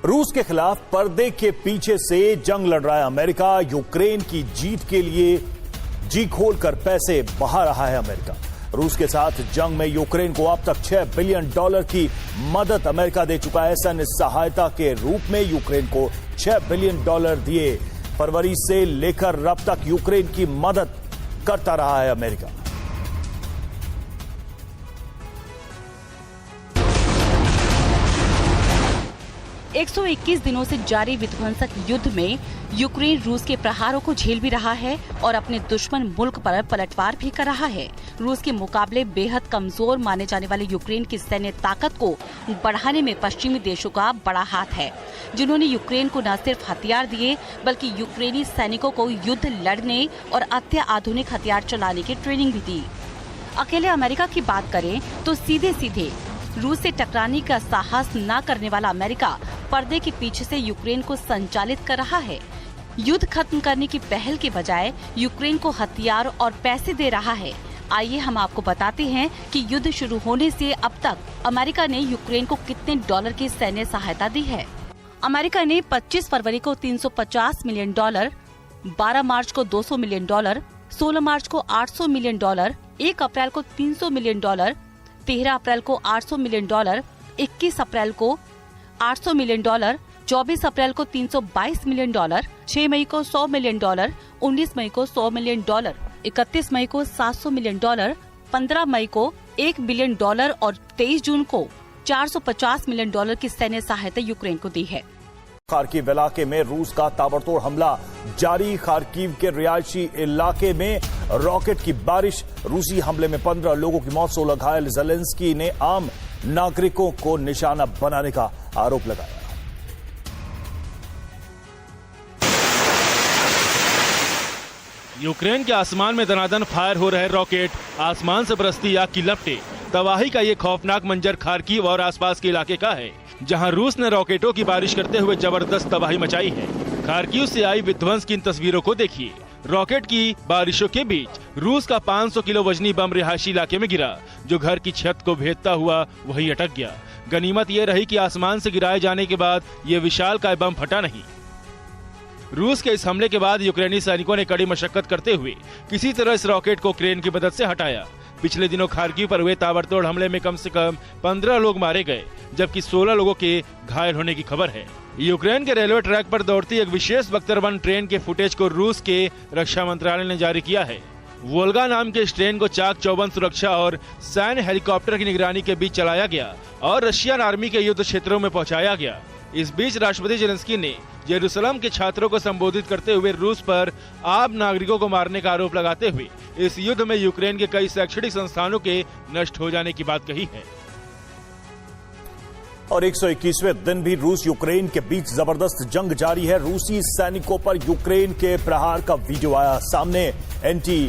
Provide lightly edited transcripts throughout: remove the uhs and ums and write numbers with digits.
रूस के खिलाफ पर्दे के पीछे से जंग लड़ रहा है अमेरिका। यूक्रेन की जीत के लिए जी खोलकर पैसे बहा रहा है अमेरिका। रूस के साथ जंग में यूक्रेन को अब तक $6 बिलियन की मदद अमेरिका दे चुका है। सैन्य सहायता के रूप में यूक्रेन को $6 बिलियन दिए। फरवरी से लेकर अब तक यूक्रेन की मदद करता रहा है अमेरिका। एक 121 दिनों से जारी विध्वंसक युद्ध में यूक्रेन रूस के प्रहारों को झेल भी रहा है और अपने दुश्मन मुल्क पर पलटवार भी कर रहा है। रूस के मुकाबले बेहद कमजोर माने जाने वाले यूक्रेन की सैन्य ताकत को बढ़ाने में पश्चिमी देशों का बड़ा हाथ है, जिन्होंने यूक्रेन को न सिर्फ हथियार दिए बल्कि यूक्रेनी सैनिकों को युद्ध लड़ने और अत्याधुनिक हथियार चलाने की ट्रेनिंग भी दी। अकेले अमेरिका की बात करें तो सीधे रूस से टकराने का साहस न करने वाला अमेरिका पर्दे के पीछे से यूक्रेन को संचालित कर रहा है। युद्ध खत्म करने की पहल के बजाय यूक्रेन को हथियार और पैसे दे रहा है। आइए हम आपको बताते हैं कि युद्ध शुरू होने से अब तक अमेरिका ने यूक्रेन को कितने डॉलर की सैन्य सहायता दी है। अमेरिका ने 25 फरवरी को $350 मिलियन, 12 मार्च को $200 मिलियन, 16 मार्च को $800 मिलियन, 1 अप्रैल को $300 मिलियन, 13 अप्रैल को $800 मिलियन, 21 अप्रैल को $800 मिलियन, 24 अप्रैल को $322 मिलियन, 6 मई को $100 मिलियन, 19 मई को $100 मिलियन, 31 मई को $700 मिलियन, 15 मई को $1 बिलियन और 23 जून को $450 मिलियन की सैन्य सहायता यूक्रेन को दी है। खार्किव इलाके में रूस का ताबड़तोड़ हमला जारी। खार्किव के रिहायशी इलाके में रॉकेट की बारिश। रूसी हमले में 15 लोगों की मौत, 16 घायल। ज़ेलेंस्की ने आम नागरिकों को निशाना बनाने का आरोप लगाया। यूक्रेन के आसमान में दनादन फायर हो रहे रॉकेट, आसमान से बरसती आग की लपटें। तबाही का ये खौफनाक मंजर खार्किव और आसपास के इलाके का है, जहां रूस ने रॉकेटों की बारिश करते हुए जबरदस्त तबाही मचाई है। खार्किव से आई विध्वंस की इन तस्वीरों को देखिए। रॉकेट की बारिशों के बीच रूस का 500 किलो वजनी बम रिहायशी इलाके में गिरा, जो घर की छत को भेदता हुआ वहीं अटक गया। गनीमत ये रही कि आसमान से गिराए जाने के बाद ये विशालकाय बम फटा नहीं। रूस के इस हमले के बाद यूक्रेनी सैनिकों ने कड़ी मशक्कत करते हुए किसी तरह इस रॉकेट को क्रेन की मदद से हटाया। पिछले दिनों खार्किव पर हुए ताबड़तोड़ हमले में कम से कम 15 लोग मारे गए, जबकि 16 लोगों के घायल होने की खबर है। यूक्रेन के रेलवे ट्रैक पर दौड़ती एक विशेष बख्तरबंद ट्रेन के फुटेज को रूस के रक्षा मंत्रालय ने जारी किया है। वोल्गा नाम के इस ट्रेन को चाक चौबंद सुरक्षा और सैन्य हेलीकॉप्टर की निगरानी के बीच चलाया गया और रशियन आर्मी के युद्ध क्षेत्रों में पहुंचाया गया। इस बीच राष्ट्रपति ज़ेलेंस्की ने जेरूसलम के छात्रों को संबोधित करते हुए रूस पर आम नागरिकों को मारने का आरोप लगाते हुए इस युद्ध में यूक्रेन के कई शैक्षणिक संस्थानों के नष्ट हो जाने की बात कही है। और 121वें दिन भी रूस यूक्रेन के बीच जबरदस्त जंग जारी है। रूसी सैनिकों पर यूक्रेन के प्रहार का वीडियो आया सामने। एंटी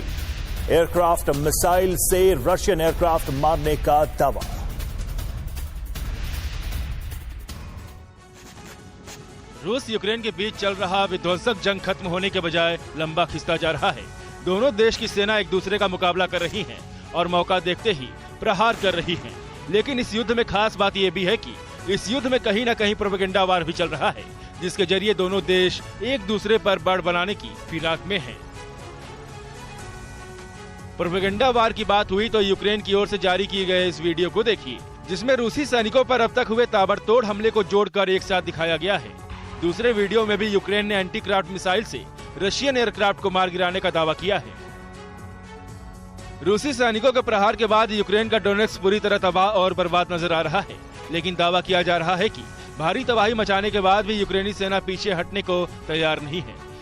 एयरक्राफ्ट मिसाइल से रशियन एयरक्राफ्ट मारने का दावा। रूस यूक्रेन के बीच चल रहा विध्वंसक जंग खत्म होने के बजाय लंबा खिंचता जा रहा है। दोनों देश की सेना एक दूसरे का मुकाबला कर रही हैं और मौका देखते ही प्रहार कर रही हैं। लेकिन इस युद्ध में खास बात यह भी है कि इस युद्ध में कहीं न कहीं प्रोपेगेंडा वार भी चल रहा है, जिसके जरिए दोनों देश एक दूसरे पर बड़ बनाने की फिराक में हैं। प्रोपेगेंडा वार की बात हुई तो यूक्रेन की ओर से जारी किए गए इस वीडियो को देखिए, जिसमें रूसी सैनिकों पर अब तक हुए ताबड़तोड़ हमले को जोड़कर एक साथ दिखाया गया है। दूसरे वीडियो में भी यूक्रेन ने एंटी क्राफ्ट मिसाइल से रशियन एयरक्राफ्ट को मार गिराने का दावा किया है। रूसी सैनिकों के प्रहार के बाद यूक्रेन का डोनेट्स्क पूरी तरह तबाह और बर्बाद नजर आ रहा है, लेकिन दावा किया जा रहा है कि भारी तबाही मचाने के बाद भी यूक्रेनी सेना पीछे हटने को तैयार नहीं है।